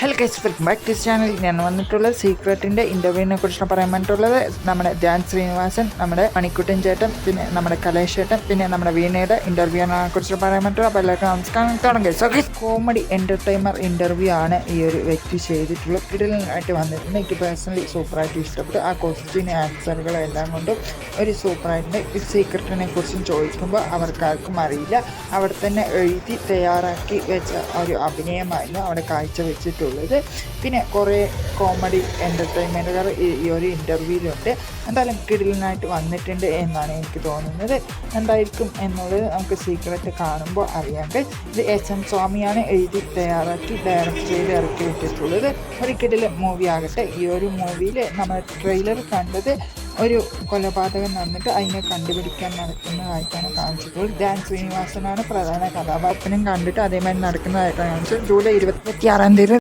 Hello guys, welcome back to channel. ഞാൻ വന്നിട്ടുള്ളത് സീക്രട്ടിൻ്റെ ഇൻ്റർവ്യൂവിനെ കുറിച്ചാണ് പറയാൻ വേണ്ടിയിട്ടുള്ളത്. നമ്മുടെ ധ്യാൻ ശ്രീനിവാസൻ, നമ്മുടെ മണിക്കുട്ടൻ ചേട്ടൻ, പിന്നെ നമ്മുടെ കലേഷ് ചേട്ടൻ, പിന്നെ നമ്മുടെ വീണയുടെ ഇൻ്റർവ്യൂവിനെ കുറിച്ച് പറയാൻ വേണ്ടിയിട്ടുള്ളത്. അപ്പോൾ എല്ലാവർക്കും നമസ്കാരം. തുടങ്ങി. So guys, comedy entertainer interview ആണ് ഈ ഒരു വ്യക്തി ചെയ്തിട്ടുള്ളത്. കിടിലനായിട്ട് വന്നിട്ടുണ്ട്. എനിക്ക് പേഴ്സണലി സൂപ്പറായിട്ട് ഇഷ്ടപ്പെട്ടു. ആ ക്വസ്റ്റ്യൻ ആൻസറുകളെല്ലാം കൊണ്ടും ഒരു സൂപ്പറായിട്ടുണ്ട്. ഈ സീക്രട്ടിനെ കുറിച്ചും ചോദിക്കുമ്പോൾ അവർക്കാർക്കും അറിയില്ല. അവിടെ തന്നെ എഴുതി തയ്യാറാക്കി വെച്ച ഒരു അഭിനയമായിരുന്നു അവിടെ കാഴ്ച വെച്ചിട്ടുള്ളത്. പിന്നെ കുറേ കോമഡി എൻ്റർടൈൻമെൻറ്റുകാർ ഈ ഒരു ഇൻ്റർവ്യൂവിലുണ്ട്. എന്തായാലും കിടിലനായിട്ട് വന്നിട്ടുണ്ട് എന്നാണ് എനിക്ക് തോന്നുന്നത്. എന്തായിരിക്കും എന്നുള്ളത് നമുക്ക് സീക്രട്ട് കാണുമ്പോൾ അറിയാണ്ട്. ഇത് SM സ്വാമിയാണ് എഴുതി തയ്യാറാക്കി ഡയറക്റ്റ് ചെയ്ത് ഇറക്കി വിട്ടിട്ടുള്ളത്. ഒരു കിടിലൻ മൂവി ആകട്ടെ. ഈ ഒരു മൂവിയിൽ നമ്മൾ ട്രെയിലർ കണ്ടത് ഒരു കൊലപാതകം നടന്നിട്ട് അതിനെ കണ്ടുപിടിക്കാൻ നടക്കുന്നതായിട്ടാണ് കാണിച്ചിട്ടുള്ളത്. ധ്യാൻ ശ്രീനിവാസനാണ് പ്രധാന കഥാപാത്രം. കണ്ടിട്ട് അതേമാതിരി നടക്കുന്നതായിട്ടാണ് കാണിച്ചത്. ജൂലൈ 26